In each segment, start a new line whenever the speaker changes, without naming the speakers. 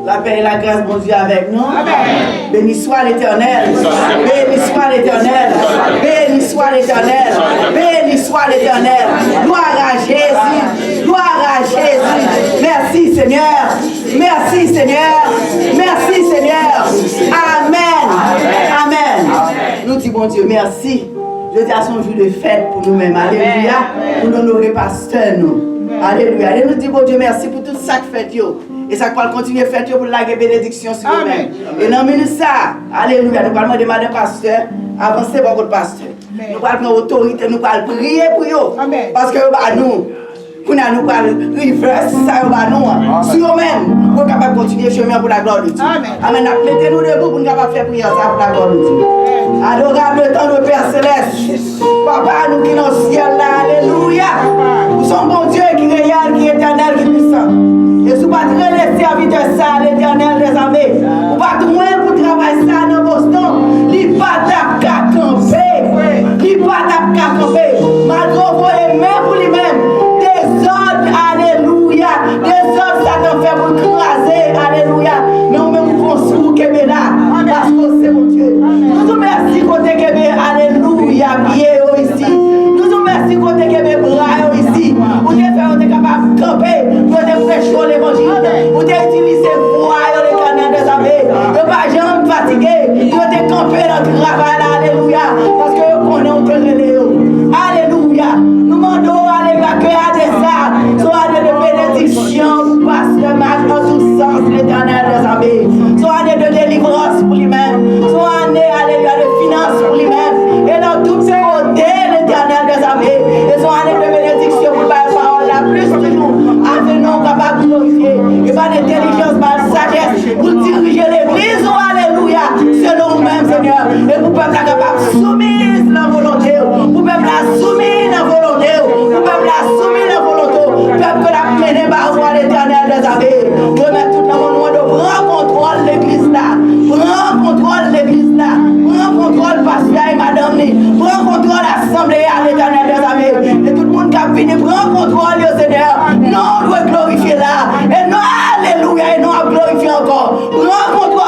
La paix et la grâce, mon Dieu, avec nous. Amen. Béni soit l'Éternel. Béni soit l'Éternel. Béni soit l'Éternel. Béni soit l'Éternel. Gloire à Jésus. Gloire à Jésus. Merci Seigneur. Merci Seigneur. Merci Seigneur. Amen. Amen. Nous disons, bon Dieu, merci. Je dis à son jour de fête pour nous-mêmes. Alléluia. Pour nous honorer pasteur, nous. Alléluia. Et nous disons, bon Dieu, merci pour tout ça que fait. Et ça va continuer à faire pour la bénédiction sur nous-mêmes. Et dans le minute ça, alléluia, nous allons demander au pasteur, avancer pour le pasteur. Nous allons prendre autorité, nous allons prier pour eux. Parce que nous allons reverse ça nous. Sur nous-mêmes, pour capable continuer le chemin pour la gloire de Dieu. Amen. Mettez-nous debout pour nous capable faire prier ça pour la gloire de Dieu. Adorable temps de Père Céleste. Papa, nous qui sommes dans le ciel là, alléluia. Nous sommes bon Dieu qui est réel, qui est éternel, qui est puissant. Et si vous ne pouvez pas laisser serviteur ça, l'éternel des armées, vous ne pouvez pas loin pour travailler ça dans Boston, il n'y a pas d'apka camper. Il n'y a pas d'apka camper. Malgré vos mains pour lui-même, des ordres, alléluia. Des ordres, ça t'en fait pour craser, alléluia. Mais on même construit Québec là, parce que c'est mon Dieu. Nous vous remercions côté Québec, alléluia, bien ici. Nous vous remercions côté Québec, bras ici. Vous devez faire, vous êtes capable de camper, vous devez prêcher l'évangile, vous devez utiliser voix et l'éternel des armées. Vous ne pas jamais fatigué, vous devez camper dans le travail, alléluia, parce que vous connaissez le Léo. Alléluia. Nous demandons, alléluia, que à des arts, soit de bénédiction, pasteur Marc, en tout sens, l'éternel des armées. Soit de délivrance pour lui-même, soit alléluia, de finances pour lui-même, et dans toutes ses côtés, l'éternel des armées, et soit de bénédiction pour la parole, la plus toujours, avec nous capables de glorifier, et pas d'intelligence, pas de sagesse, pour diriger l'église, alléluia, selon nous-mêmes, Seigneur, et pour peuple capable soumise la volonté, pour peuple soumis la volonté, pour peuple soumis la volonté, peuple que la mené par voie l'éternel des armées, remettre tout le monde de prendre contrôle de l'église là, prendre contrôle de l'église là, prendre contrôle pasteur et madame, prendre contrôle de l'assemblée à l'éternel des armées, et tout le monde qui a fini, prendre contrôle, Seigneur, non, on doit glorifier là, et non, alléluia, et non, à glorifier encore, prendre contrôle,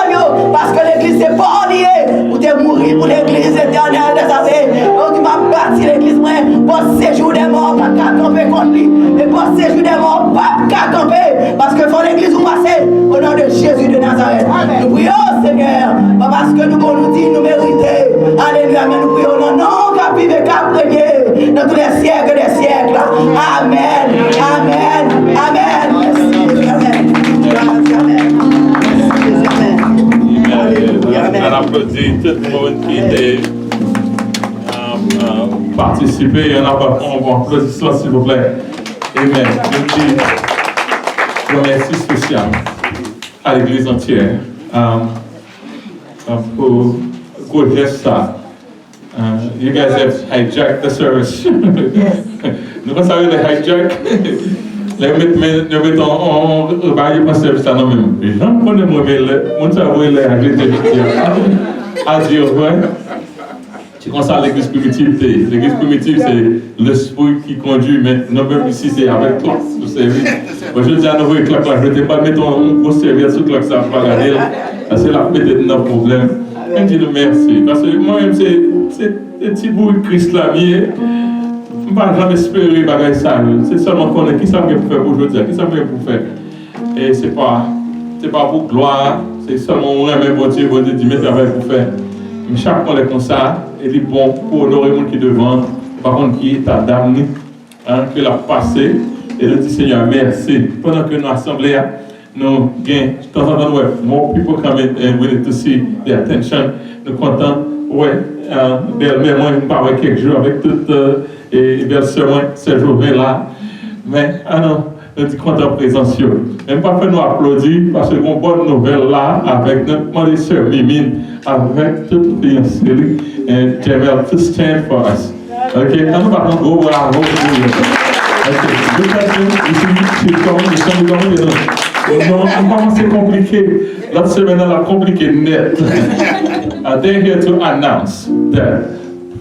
parce que l'église c'est pas lié, ou de mourir pour l'église éternelle des armées, donc tu m'as bâti l'église, moi, pour séjour des morts, pas qu'à camper contre lui, et pour séjour des morts, pas qu'à camper, parce que faut l'église où passer, au nom de Jésus de Nazareth. Amen. Nous prions, Seigneur, pas parce que nous dit, nous méritons, alléluia, mais nous prions, non, non, qu'à vivre, qu'à prier, dans tous les siècles des siècles. Amen, amen, amen. Merci, amen. Amen.
On applaudit tout le monde qui était participé. On va applaudir cela, s'il vous plaît. Amen. Je remercie spécial à l'église entière pour good ça. You guys have hijacked the service. Nous pas savoir les hijack. Les mettre en bail pas service à nous-mêmes. Les gens connaissent moi on savait les agréter à dire ouais. C'est comme ça l'église primitive. L'église primitive c'est l'esprit qui conduit, mais nous-mêmes ici c'est avec toi. Vous savez. Moi je dis à nous clac là, je ne pas mettre un gros serviette sur clac ça pas regarder là. C'est là peut-être notre problème. Je dis merci parce que moi-même c'est un petit bout de Christ là mieux. Je ne vais jamais espérer bagaille ça. C'est seulement qu'on est qui ça pour faire aujourd'hui, qui ça pour faire. Et c'est pas pour gloire, c'est seulement on aime bon Dieu dit mais travail pour faire. Mais chaque fois comme ça, il est bon pour honorer le monde qui est devant, par contre qui est ta dame, que l'a passé, et le dit Seigneur merci. Pendant que nous assemblée, nous gagnons, de temps en temps, more people come in and we need to see the attention. Nous comptons, ouais, belle moi, je parle quelques jours avec toute et belle sœur, ces jours-là. Mais, non, nous sommes contents de présence. Même pas fait nous applaudir parce qu'on a une bonne nouvelle là avec notre sœur Mimine, avec toute la série. And Jamel, to stand for us. Ok, nous allons go bravo. Ok, c'est compliqué. L'autre semaine, elle a compliqué net. They're here to announce that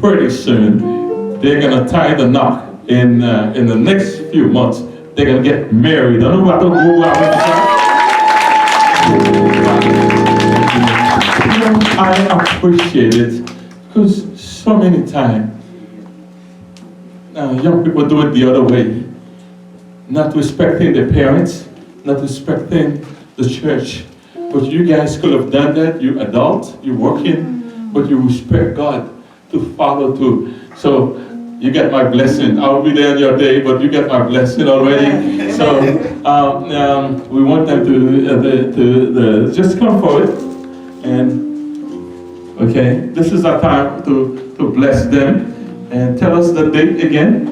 pretty soon they're going to tie the knot in the next few months, they're going to get married. I don't know what to go out with I appreciate it because so many times young people do it the other way, not respecting their parents, not respecting the church. But you guys could have done that. You adults, you're working, but you respect God to follow through. So you get my blessing. I'll be there on your day, but you get my blessing already. So we want them to just come forward and okay. This is our time to bless them and tell us the date again.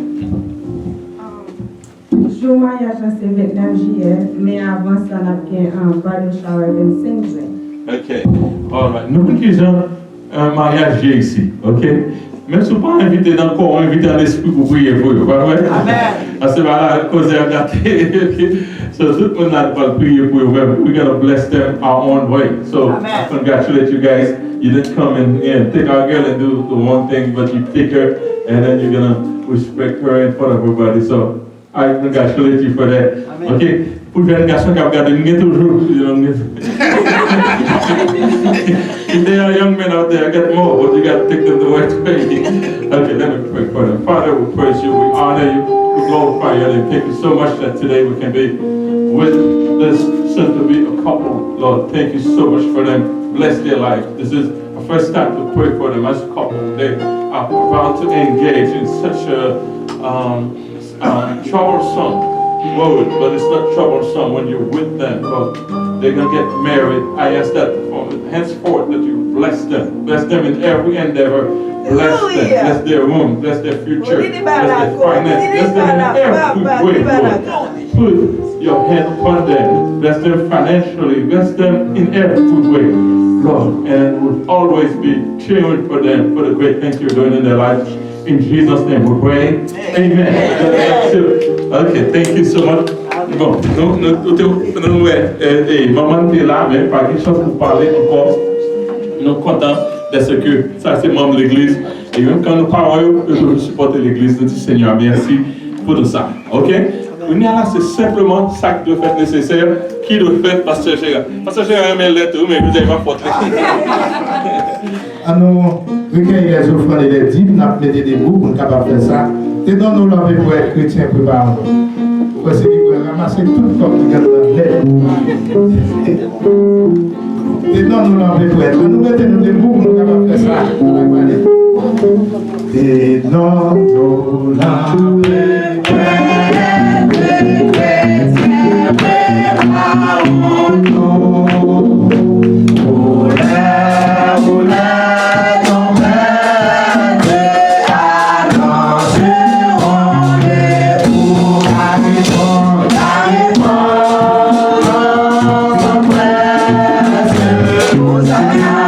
Jour mariage c'est 29 juillet, mais avant ça on a un bridal shower 25 juin.
Ok, alright. Nous disons un mariage ici, ok? Même si vous pas invité dans le corps, invité en esprit pour prier pour vous, pas vrai?
Amen.
Parce que voilà, cause de gâté. So tout le monde a pas prier pour vous. We're gonna bless them our own way. So I congratulate you guys. You didn't come and take our girl and do the one thing, but you take her and then you're gonna respect her in front of everybody. So I congratulate you for that.
Amen.
Okay? Pour les garçons qui ont regardé, nous toujours. If there are young men out there, get more, but you got to take them the right way. Okay, let me pray for them. Father, we praise you, we honor you, we glorify you, and thank you so much that today we can be with this soon to be a couple. Lord, thank you so much for them. Bless their life. This is the first time to pray for them as a couple. They are about to engage in such a troublesome road, but it's not troublesome when you're with them. But they're going to get married. I ask that from henceforth that you bless them in every endeavor. Bless them, bless their home, bless their future, bless their finance, bless them in every way, Lord. Put your hand upon them, bless them financially, bless them in every way, Lord. And we'll always be cheering for them for the great things you're doing in their lives. In Jesus' name we pray. Amen. Okay, thank you so much. Bon, maman est là, mais pas quelque chose pour parler encore. Nous sommes contents de ce que ça c'est membre de l'église. Et même quand nous parlons, nous devons supporter l'église. Nous disons Seigneur, merci pour tout ça. Ok? On est là, c'est simplement ça qui doit être nécessaire. Qui doit faire Pasteur Gérard? Pasteur Gérard aime lettre, mais vous n'avez pas faute.
À nous recueillir les offrandes et les dîmes, nous avons mis des bouts pour nous capables de faire ça. Et dans nos langues pour être chrétiens, préparons-nous. Parce que nous pouvons ramasser tout comme nous gagnons dans l'aide. Et dans nos langues pour être. Nous mettons des bouts pour nous capables de faire ça. Et dans nos langues pour être chrétiens, préparons-nous.
Yeah.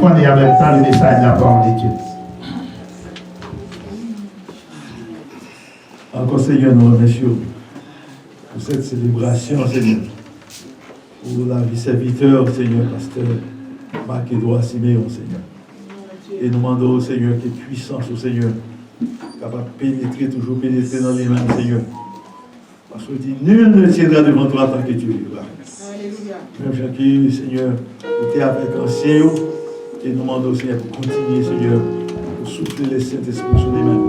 offrandes en même temps le message de la parole de Dieu.
Encore Seigneur, nous remercions pour cette célébration, Seigneur. Pour la vie serviteur, Seigneur, pasteur Marc-Édouard Siméon, Seigneur. Et nous demandons, Seigneur, que puissance, au Seigneur, capable de pénétrer, toujours pénétrer dans les mains, Seigneur. Parce que dit, nul ne tiendra devant toi tant que tu vivras. Même Jacques, Seigneur, tu es avec ancien, et nous demandons, Seigneur, pour continuer, Seigneur, pour souffler les Saint-Esprit sur les mains.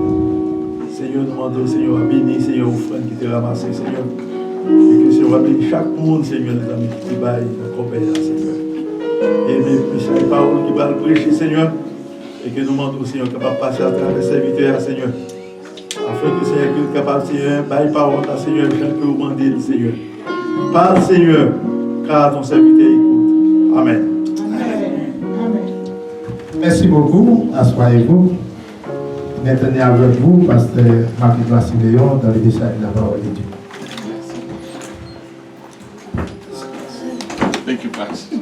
Seigneur, nous demandons, Seigneur, à bénir, Seigneur, aux frères qui te ramassent, Seigneur. Et que Seigneur, va bénir chaque monde, Seigneur, les amis qui te baillent, dans le compagnie, Seigneur. Et mes paroles qui va le prêcher, Seigneur. Et que nous demandons, Seigneur, capable de passer à travers les serviteurs, Seigneur. Afin que Seigneur, que capable, Seigneur, baille parole à Seigneur, Jean que vous demandez, Seigneur. Parle, Seigneur, car ton serviteur écoute. Amen.
Merci beaucoup. Assoyez-vous. Maintenant avec vous, pasteur Marc-Édouard Siméon, dans le message de la parole de Dieu.
Thank you, Pastor.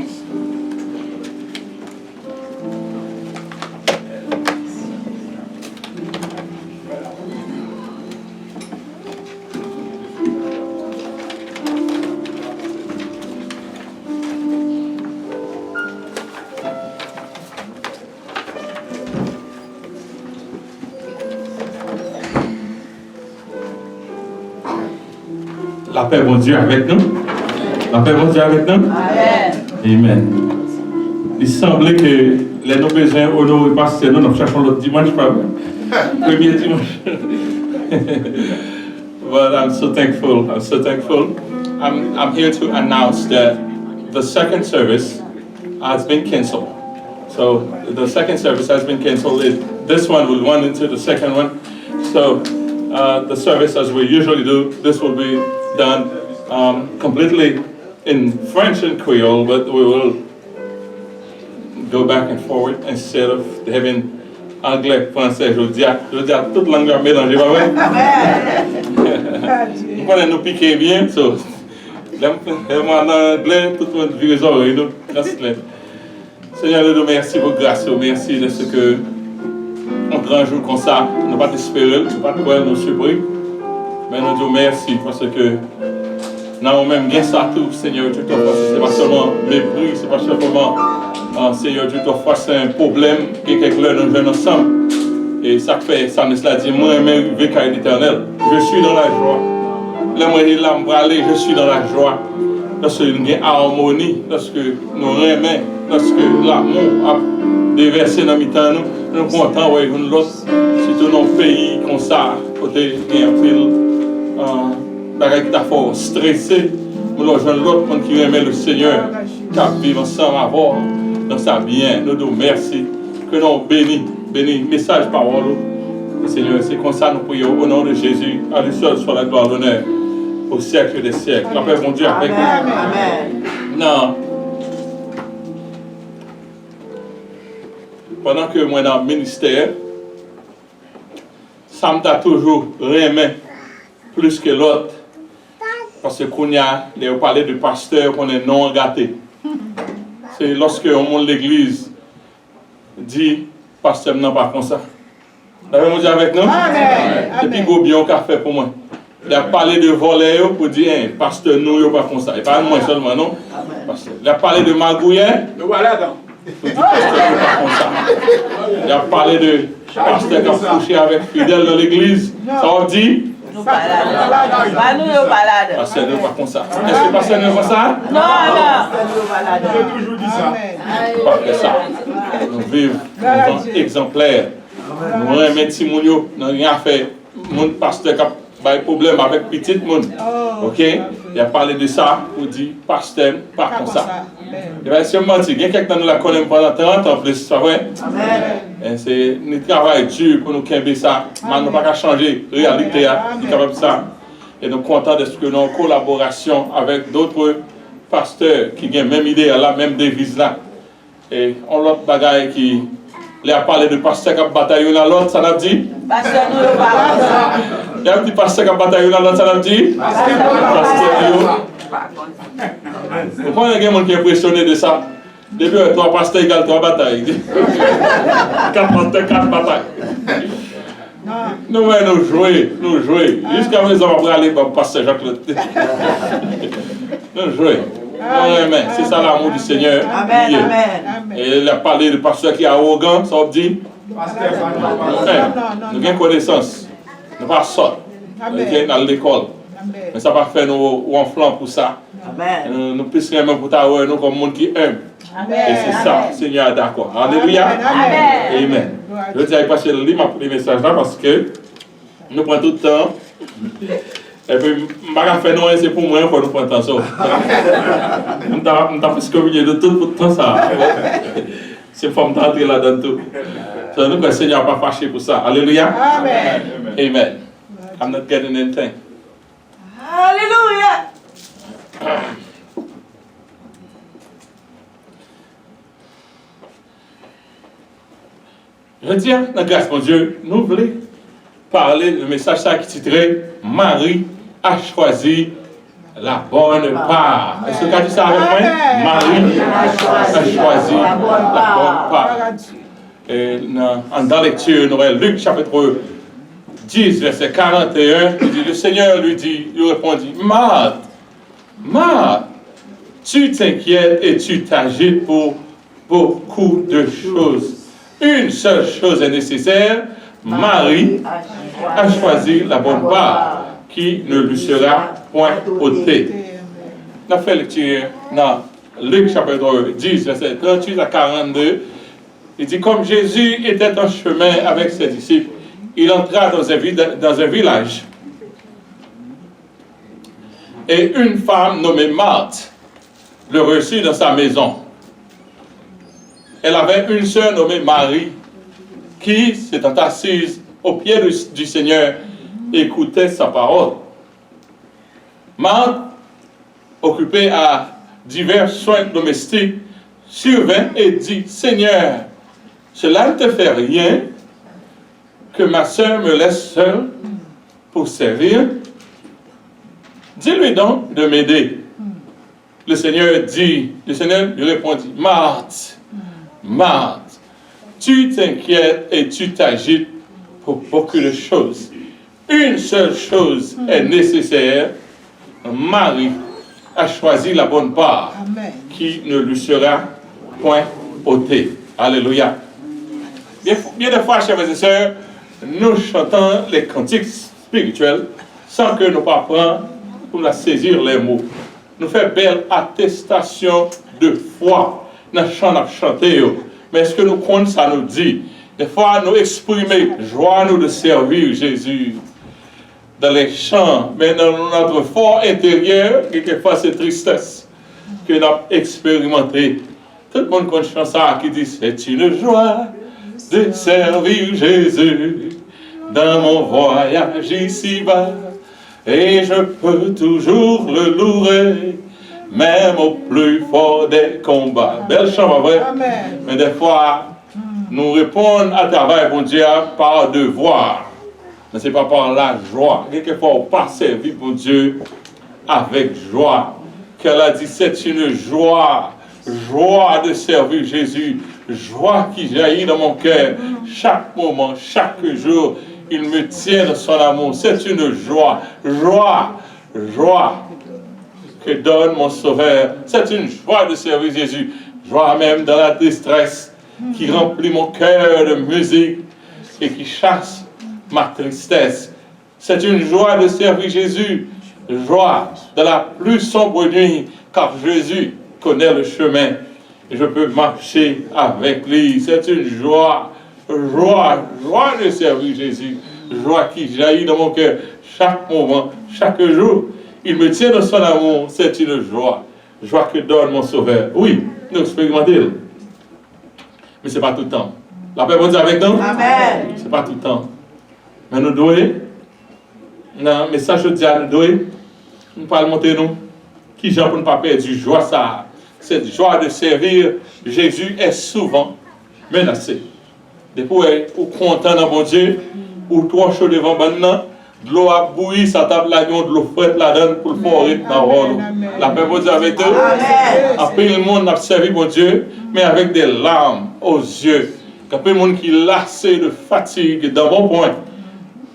La paix, bon Dieu, avec nous. La paix, bon Dieu, avec nous. Amen. Il semblait que les nos besoins honorés pasteur, nous cherchons l'autre dimanche, pas vrai? Premier dimanche. But I'm so thankful. I'm so thankful. I'm here to announce that the second service has been canceled. So the second service has been canceled. This one will run into the second one. So the service as we usually do, this will be done completely in French and Creole, but we will go back and forward instead of having anglais, français, je dis toute langue mélangée, pas vrai? Nous connaissons nous piquer bien, so en anglais, tout le monde vit les oreilles, nous, Seigneur, nous merci pour grâce, merci de ce que un grand jour comme ça, nous pas espérer, nous pas croire, nous surpris, mais nous disons merci parce que nous même bien ça tout, Seigneur, tu t'offres, c'est pas seulement mépris, c'est pas seulement Seigneur, tu t'offres, c'est un problème que quelqu'un nous jeunes ensemble. Et ça fait, ça me dit, moi, même vécu à l'éternel, je suis dans la joie. Là, moi, je suis dans la joie. Lorsque nous avons harmonie, lorsque nous remettons, lorsque l'amour a déversé dans mi-temps, nous sommes contents de voir l'autre, surtout dans le pays comme ça, côté il y a un pile, qui t'a fort stressé, nous rejoignons l'autre qui remet le Seigneur, qui vit ensemble à voir, dans sa bien, nous nous merci, que nous bénis, message, parole, Seigneur, c'est comme ça nous prions au nom de Jésus, à lui seul soit la gloire, l'honneur, au siècle des siècles. La paix, mon Dieu, avec nous.
Amen.
Non. Pendant que moi dans le ministère, ça m'a toujours remis plus que l'autre. Parce que qu'on a parlé de pasteur qu'on est non gâté. C'est lorsque on monte l'église, dit pasteur non pas comme ça. Vous dit avec nous? Et puis Gobion qu'a fait pour moi. Il a parlé de voler pour dire pasteur nous yo pas comme ça. Et pas moi seulement non. Il a parlé de magouillet.
Nous voilà donc.
Il a parlé de pasteur qui a couché avec fidèle dans l'église. Ça on dit?
Nous balade. Nous balade.
Pasteur nous pas comme ça. Est-ce que pasteur nous comme ça?
Non.
J'ai toujours dit ça.
Après ça, nous vivons en tant qu'exemplaires. Nous remettons Timounio, nous n'avons rien fait. Mon pasteur qui a des problèmes avec petit monde. Ok? Il a parlé de ça pour dire pasteur, pas comme ça. Il va essayer de mentir. Il y a quelqu'un qui nous connaît pendant 30 ans, plus, c'est vrai? C'est un travail dur pour nous camber ça. Mais nous ne pouvons pas changer la réalité. Nous sommes ça. Et nous sommes contents de ce que nous avons en collaboration avec d'autres pasteurs qui ont la même idée, la même devise là. Et on l'autre bagaille qui. Il a parlé de pasteur qui a bataillé dans l'autre, ça n'a dit?
Pasteur nous pas.
Il y a un petit pasteur qui a bataillé dans l'autre, ça n'a dit? Pasteur nous. Pourquoi il y a des gens qui sont impressionnés de ça? Depuis 3 pasteurs égale 3 batailles. 4 pasteurs, 4 batailles. Nous jouer. Jusqu'à présent, on va aller pour pasteur Jacques-Claude. Nous jouer. Amen. C'est ça l'amour du Seigneur.
Amen, amen.
Et il a parlé de pasteur qui est arrogant, ça veut dire. Nous avons connaissance. Nous pas sortir. Nous sommes dans l'école. Mais ça va faire nous en flanc pour ça.
Amen.
Nous puissions même pour t'avoir nous comme monde qui aime.
Amen.
Et c'est ça, Seigneur est d'accord. Alléluia.
Amen.
Amen. Je veux dire, passer le message là parce que nous prenons tout le temps. Et puis, je ne vais pas faire non, c'est pour moi, il faut nous prendre le temps. Nous avons fait communier de tout le temps ça. C'est pour me tenter là-dedans tout. Donc, le Seigneur n'est pas fâché pour ça. Alléluia.
Amen.
Amen. I'm not getting anything.
Alléluia.
Je dis, dans grâce mon Dieu, nous voulons parler du message ça qui titré Marie a choisi la bonne part. Est-ce que tu as dit ça avec moi? Marie a choisi la bonne part. Et dans la lecture, nous avons Luc chapitre 10, verset 41, il dit, le Seigneur lui répondit, Marthe, tu t'inquiètes et tu t'agites pour beaucoup de choses. Une seule chose est nécessaire, Marie a choisi la bonne part, qui ne lui sera point ôtée. On a fait lecture dans Luc chapitre 10, verset 38 à 42. Il dit, comme Jésus était en chemin avec ses disciples, il entra dans un village. Et une femme nommée Marthe le reçut dans sa maison. Elle avait une sœur nommée Marie, qui s'étant assise au pied du Seigneur, écoutait sa parole. Marthe, occupée à divers soins domestiques, survint et dit, Seigneur, cela ne te fait rien que ma sœur me laisse seule pour servir? Dis-lui donc de m'aider. Le Seigneur lui répondit, Marthe, tu t'inquiètes et tu t'agites pour beaucoup de choses. Une seule chose est nécessaire. Marie a choisi la bonne part qui ne lui sera point ôtée. Alléluia. Bien des fois, chers et sœurs, nous chantons les cantiques spirituels sans que nous pas prendre pour la saisir les mots. Nous faisons belle attestation de foi dans le chant à chanter. Mais est-ce que nous comptons ça nous dit? Des fois, nous exprimer joie nous de servir Jésus dans les chants, mais dans notre fort intérieur, quelquefois c'est tristesse que nous avons expérimenté. Tout le monde connaît ça qui dit c'est une joie de servir Jésus dans mon voyage ici-bas, et je peux toujours le louer, même au plus fort des combats. Belle chant, pas vrai?
Amen.
Mais des fois, nous répondons à travers bon Dieu par devoir, mais ce n'est pas par la joie. Quelquefois, on passe servir pour Dieu avec joie. Qu'elle a dit, c'est une joie de servir Jésus, joie qui jaillit dans mon cœur. Chaque moment, chaque jour, il me tient dans son amour. C'est une joie que donne mon Sauveur. C'est une joie de servir Jésus. Joie même dans la détresse qui remplit mon cœur de musique et qui chasse ma tristesse. C'est une joie de servir Jésus. Joie de la plus sombre nuit, car Jésus connaît le chemin et je peux marcher avec lui. C'est une joie de servir Jésus. Joie qui jaillit dans mon cœur chaque moment, chaque jour. Il me tient dans son amour. C'est une joie que donne mon Sauveur. Oui, nous expérimentons. Mais ce n'est pas tout le temps. La paix va dire avec nous?
Amen.
Ce n'est pas tout le temps. Mais nous devons, dans le message de Dieu, nous devons, nous parlons monter nous, qui j'en pour ne pas perdre du joie ça. Cette joie de servir Jésus est souvent menacée. Depuis, ou content dans mon Dieu, ou trop chaud devant maintenant, De l'eau a bouilli, ça tape l'agneau, de l'eau fraîche la donne pour le forer dans l'eau. La paix pour Dieu avec eux. Après le monde a servi mon Dieu, mais avec des larmes aux yeux. Après le monde qui est lassé de fatigue, dans bon point,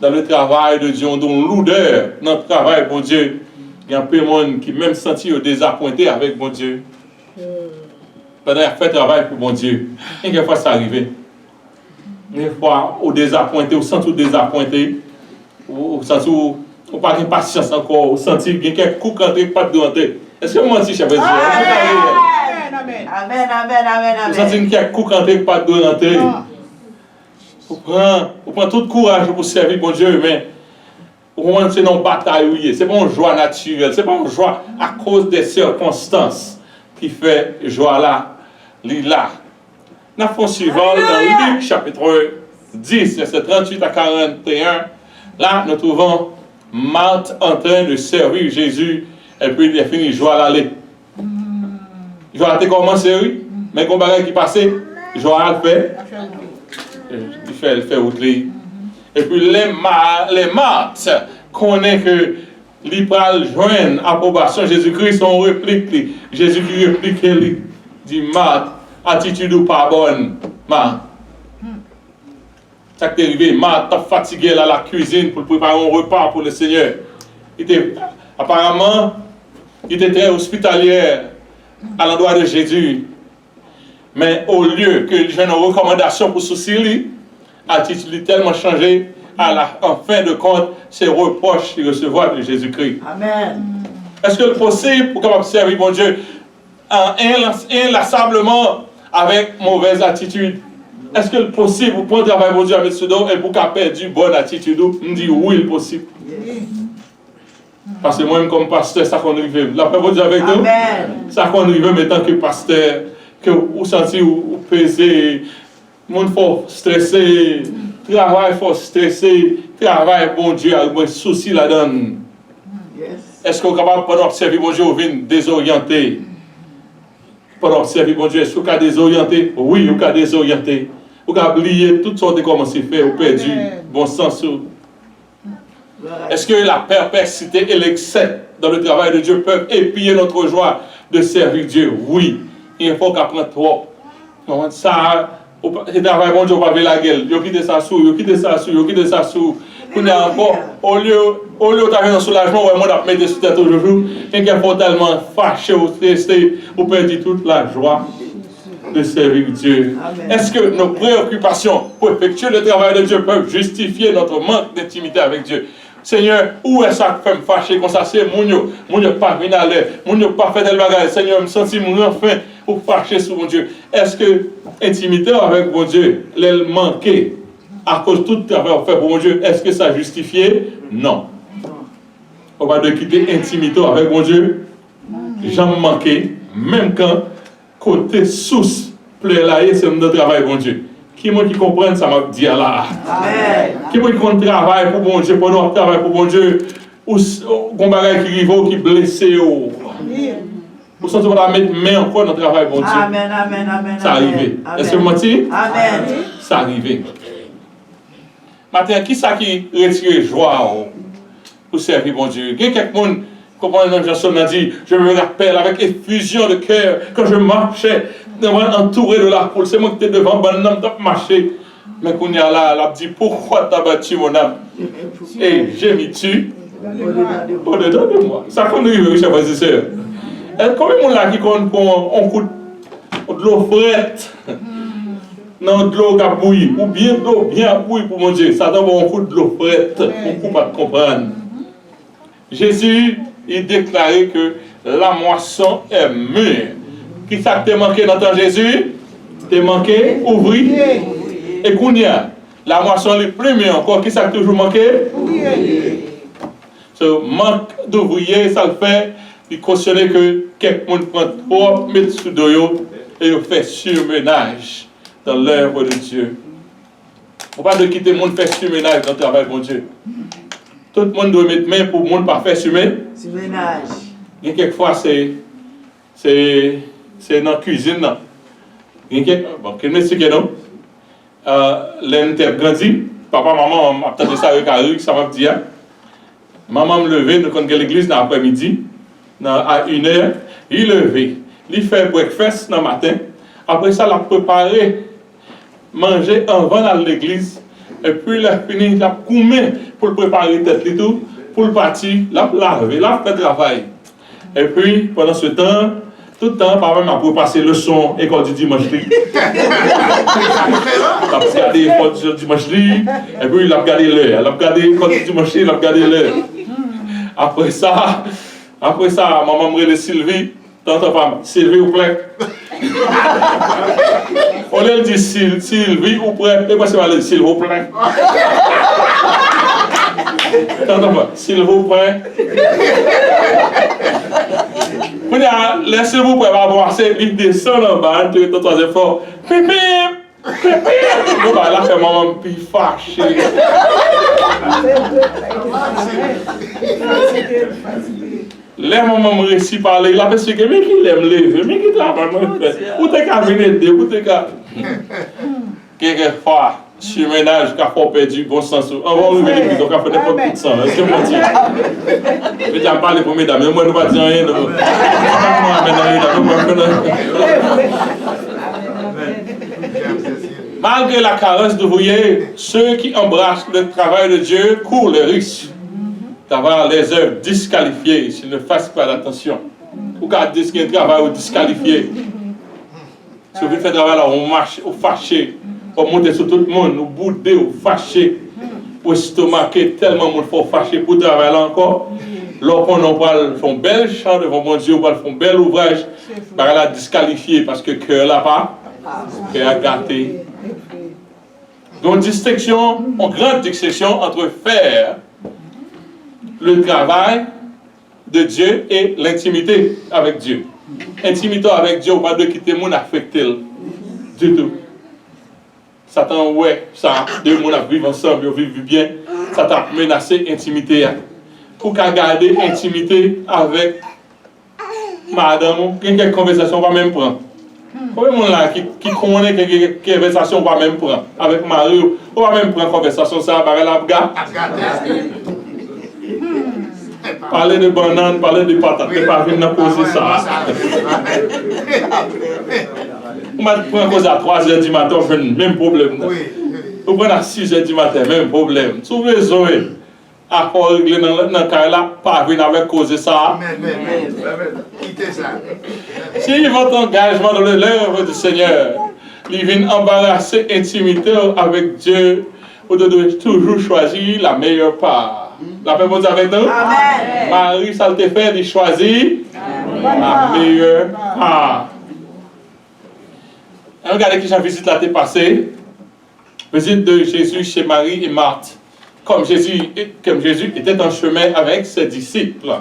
dans le travail de Dieu, dans l'odeur, dans le travail, mon Dieu. Il y a un peu de monde qui même senti désappointé avec mon Dieu. Pendant qu'il a fait le travail pour mon Dieu. Et quelquefois ça arrive. Des fois, au désappointé, au sens où désappointé, au sens où on n'a pas de patience encore, au sens où il y a quelques coups quand pas de rentrer. Est-ce que moi aussi, je vais dire?
Amen, amen, amen,
Au sens où il y a quelques coups quand pas de rentrer. On prend tout le courage pour servir mon Dieu, mais c'est une bataille, c'est pas une joie naturelle, c'est pas une joie à cause des circonstances qui fait joie là, là. Nous faisons suivant dans Luc chapitre 10, verset 38 à 41. Là, nous trouvons Marthe en train de servir Jésus et puis il a fini joie l'aller. Joie a commencé, oui, mais quand il qui passait, joie le fait. Il fait oublier. Et puis les Marthes connaissent que l'Ipral joignent approbation Jésus-Christ, on réplique. Jésus qui réplique, il dit Marthe, attitude ou pas bonne, Marthe. Ça qui est arrivé, Marthe a fatigué à la cuisine pour préparer un repas pour le Seigneur. Apparemment, il était très hospitalier à l'endroit de Jésus. Mais au lieu que j'ai une recommandation pour souci, l'attitude tellement changé, en fin de compte, ses reproches qu'il recevra de Jésus-Christ.
Amen.
Est-ce que c'est possible pour qu'on servir mon Dieu inlassablement avec mauvaise attitude? Est-ce que c'est possible pour travailler mon Dieu avec ce don et pour qu'on perde une bonne attitude? On dit oui, c'est possible. Parce que moi-même, comme pasteur, ça qu'on arrive. La paix pour Dieu avec nous. Ça qu'on arrive maintenant que pasteur, que vous sentez ou pesez, le monde faut stresser, travail faut stresser, travail bon Dieu avec un souci là-dedans. Est-ce qu'on est capable pendant observer mon Dieu ou venir désorienté? Pendant observer mon Dieu, est-ce qu'on est désorienté? Oui, on est désorienté. On a oublié toutes sortes de comment c'est fait, on a perdu bon sens. Est-ce que la perversité et l'excès dans le travail de Dieu peuvent épier notre joie de servir Dieu? Oui. Il faut qu'on apprenne trop. Ça, le travail bon Dieu, on va ver la gueule. Il quitte ça sous, il quitte ça sous, il quitte ça sous. Au lieu d'avoir un soulagement, on va mettre sur tête aujourd'hui. Et qu'il faut tellement fâché ou stressé, on perd toute la joie de servir Dieu. Est-ce que nos préoccupations pour effectuer le travail de Dieu peuvent justifier notre manque d'intimité avec Dieu? Seigneur, où est-ce que fait me fâcher comme ça? C'est mon Dieu pas venu à l'air, mon Dieu pas fait tel bagage. Seigneur, me sentis mon enfin pour fâcher sur mon Dieu. Est-ce que intimité avec mon Dieu, elle manquait à cause de tout le travail fait pour mon Dieu? Est-ce que ça justifié? Non. On va de quitter intimité avec mon Dieu. J'en manquais, même quand côté source plaît là, c'est notre travail pour mon Dieu. Qui moi qui comprenne ça m'a dit là. Amen. Qui moi qui travaille pour mon Dieu, pendant qu'on travaille pour mon Dieu, ou qu'on bagaille qui rive, qui blessé, ou sentez qu'on va mettre main encore dans le travail pour mon Dieu.
Amen, amen, amen.
Ça arrive. Est-ce que vous m'entendez?
Amen.
Ça arrive. Maintenant, qui ça qui retire joie pour servir mon Dieu? Il y a quelqu'un comme un Janson a dit, je me rappelle avec effusion de cœur quand je marchais entouré de la foule. C'est moi qui étais devant, bon homme, top marché. Mais qu'on y a là, elle a dit, pourquoi t'as battu mon âme? Et j'ai mis tu au-dedans de moi. Ça qu'on arrive, chers frères et sœurs. Combien de monde là qui compte pour un coup de l'eau frette? Non, de l'eau qui a bouilli, ou bien de l'eau bien bouillie pour mon Dieu. Ça donne un coup de l'eau frette, on ne peut pas comprendre. Jésus, il déclarait que la moisson est mûre. Qui ça t'a manqué dans ton Jésus? T'es manqué, ouvrir. Et qu'on y a, la moisson est plus mûre encore. Qui ça toujours manqué? Ce manque d'ouvrier, ça le fait. Il cautionne que quelqu'un prend trop, met sous d'eau et fait surménage dans l'œuvre de Dieu. Il ne faut pas de quitter le monde faire surménage dans le travail de mon Dieu. Tout le monde doit mettre main pour le monde pas faire surménage. Et quelquefois, c'est dans la cuisine. Bon, quel monsieur qui est non? L'un grandi, papa, maman, m'a peut-être ça avec Harry, ça m'a dit. Maman me levait, nous connaissons l'église dans l'après-midi, à 1h, il levait, il fait breakfast dans le matin, après ça, il a préparé, manger avant dans l'église, et puis il a fini, il a coumé pour préparer tête et tout, pour le partir, il a lavé, il a fait travail. Et puis, pendant ce temps, tout le temps, par exemple, après passer le son, école du dimanche. Il a regardé l'école du dimanche, et puis il a regardé l'heure. Il a regardé l'école du dimanche, il a regardé l'heure. Après ça, maman me dit Sylvie, tante femme, Sylvie ou prêt? On lui dit Sylvie ou prêt? Et moi, c'est mal, Sylvie ou prêt? Tante femme, Sylvie ou prêt? Laissez vous pouvez avoir il descend en bas, tout le troisième fort. Pip, pip, pip, pip. Bon, bah là, fait maman puis fâché. Les mamans me récit parler, il a pensé que mais qui l'aime lever, mais qui travaille, où t'es qu'à venir aider, où t'es qu'à. Quelquefois, sur le ménage, qui a fort perdu bon sens. On va ouvrir l'église, on va faire n'importe quoi de sang. Est-ce que vous dites? Je vais parler pour mesdames, mais moi, je ne vais pas dire rien. Malgré la carence de vous, ceux qui embrassent le travail de Dieu courent le risque d'avoir les œuvres disqualifiées s'ils ne fassent pas attention. Ou quand il y a un travail disqualifié, si vous faites travail là, on marche, on fâché. Pour monter sur tout le monde, nous bouder ou fâcher, pour estomaquer tellement de faut fâcher pour travailler là encore. Lorsqu'on va faire un bel chant devant mon Dieu, on va faire un bel ouvrage, on va la disqualifier parce que le cœur là pas, cœur a gâté. Donc une distinction, une grande distinction entre faire le travail de Dieu et l'intimité avec Dieu. Intimité avec Dieu, on va pas de quitter mon affecté du tout. Satan, ouais, ça, deux personnes vivent ensemble, ils vivent bien. Satan menacé l'intimité. Pour garder l'intimité avec madame, quelle conversation on va même prendre. Combien de monde là qui connaît quelle conversation on va même prendre avec Mario, on va même prendre conversation ça avec la gars. Parler de bananes, parler de patates, tu pas venir poser ça. On va prendre cause à 3h du matin, on fait le même problème. On prend à 6h du matin, même problème. Si vous voulez, à part régler dans le cas là, pas venir avec cause ça. Si votre engagement dans l'œuvre du Seigneur, il vient embarrasser intimité avec Dieu, vous devez toujours choisir la meilleure part. La paix vous avec nous? Amen. Marie, ça te fait, il choisit la meilleure part. Regardez qui j'ai visite là, t'es passé. Visite de Jésus chez Marie et Marthe. Comme Jésus était en chemin avec ses disciples.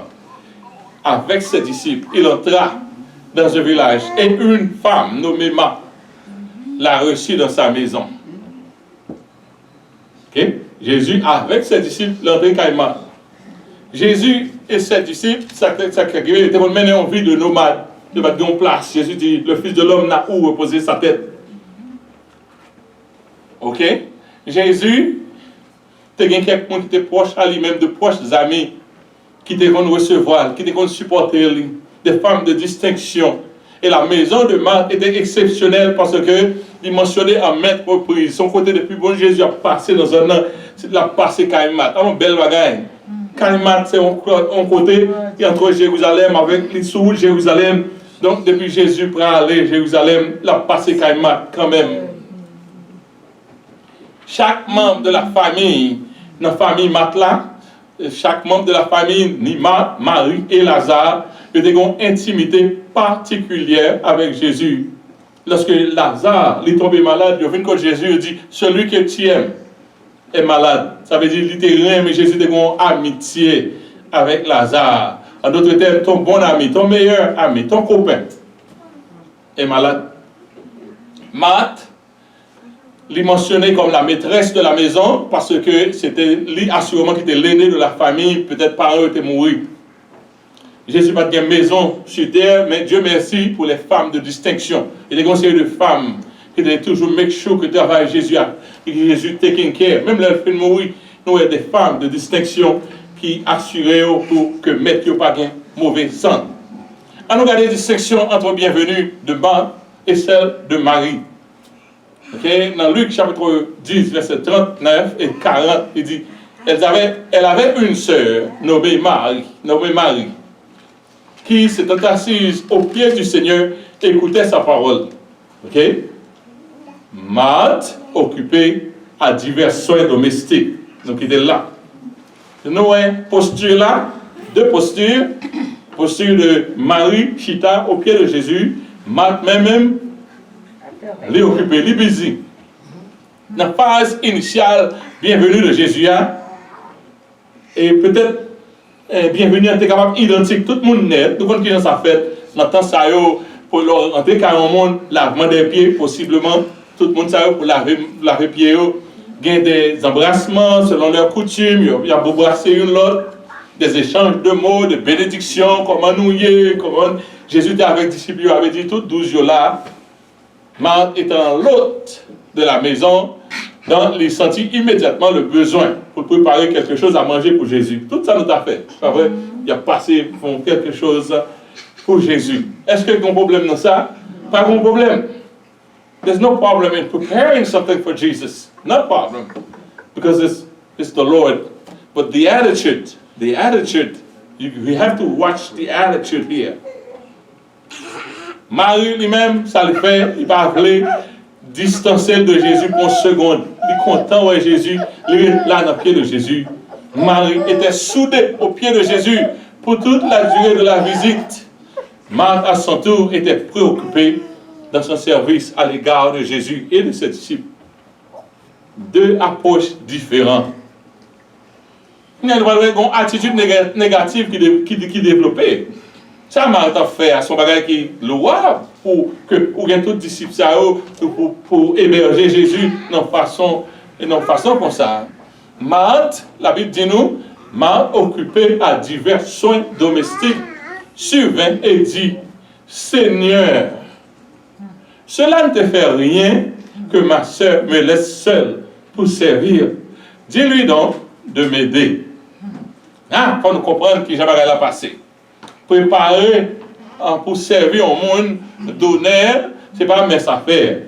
Avec ses disciples, il entra dans un village et une femme nommée Marthe l'a reçu dans sa maison. Okay? Jésus, avec ses disciples, l'entrée caïma. Jésus et ses disciples, ça était mené en vie de nomade, de battre en place. Jésus dit, le Fils de l'homme n'a où reposer sa tête. Ok? Jésus, il y a quelqu'un qui était proche à lui-même, de proches amis, qui étaient qu'on recevoir, qui étaient qu'on supporter, des femmes de distinction. Et la maison de Marthe était exceptionnelle parce que il mentionnait à maintes reprises. Son côté depuis bon Jésus a passé dans un an, il a passé Caïmat. C'est un bel bagage. Caïmat, c'est un côté qui est entre Jérusalem avec les sous Jérusalem. Donc depuis Jésus prend aller Jérusalem, il a passé Caïmat quand même. Chaque membre de la famille, dans la famille Matla, chaque membre de la famille, Nima, Marie et Lazare, ils ont une intimité particulière avec Jésus. Lorsque Lazare est tombé malade, il vient quand Jésus dit, celui que tu aimes est malade. Ça veut dire littéralement, mais Jésus a une amitié avec Lazare. En d'autres termes, ton bon ami, ton meilleur ami, ton copain est malade. Marthe, il est mentionné comme la maîtresse de la maison parce que c'était lui assurément qui était l'aîné de la famille, peut-être par eux était mort. Jésus n'a pas de maison sur terre, mais Dieu merci pour les femmes de distinction. Il est conseillé de femmes qui devaient toujours make sure que travail Jésus a, que Jésus taking care. Même leur fait mourir, nous avons des femmes de distinction qui assurait pour que mettre pas de mauvais sang. On nous regarde la distinction entre bienvenue de Marthe et celle de Marie. Okay? Dans Luc chapitre 10, verset 39 et 40, il dit, elle avait une sœur nommée Marie, qui s'était assise au pied du Seigneur et écoutait sa parole. Okay? Marthe, occupée à divers soins domestiques. Donc, il était là. Nous avons posture là, deux postures. Posture de Marie, Chita, au pied de Jésus. Marthe même, les occupée, les busy. Dans la phase initiale, bienvenue de Jésus, et peut-être, bienvenue, on est capable d'identifier tout le monde net, tout le monde qui est dans sa fête, dans le temps, ça y est, pour rentrer car au monde, lavement des pieds, possiblement, tout le monde, ça y est, pour laver les pieds, il y a des embrassements selon leurs coutumes, il y a beaucoup brasser une l'autre, des échanges de mots, de bénédictions, comment nous y est, comment Jésus était avec les disciples, il avait dit tout 12 jours là. Marthe étant l'hôte de la maison, il sentit immédiatement le besoin pour préparer quelque chose à manger pour Jésus. Tout ça nous a fait. C'est pas vrai? Il a passé pour quelque chose pour Jésus. Est-ce qu'il y a un problème dans ça? Pas de problème. There's no problem in preparing something for Jesus. No problem. Because it's the Lord. But the attitude, we have to watch the attitude here. Marie lui-même, ça le fait, il va appeler distancer de Jésus pour une seconde. Il est content ouais Jésus, il est là dans le pied de Jésus. Marie était soudée au pied de Jésus pour toute la durée de la visite. Marthe, à son tour, était préoccupée dans son service à l'égard de Jésus et de ses disciples. Deux approches différentes. Il y a une attitude négative qui développée. Ça m'a fait à son bagage qui est louable pour que tous les disciples pour héberger Jésus de façon comme ça. Marthe, la Bible dit nous, Marthe occupée à divers soins domestiques, survint et dit, Seigneur, cela ne te fait rien que ma sœur me laisse seule pour servir. Dis-lui donc de m'aider. Ah, pour nous comprendre qui j'aimerais la passer. Préparer pour servir au monde d'honneur, ce n'est pas mes affaires.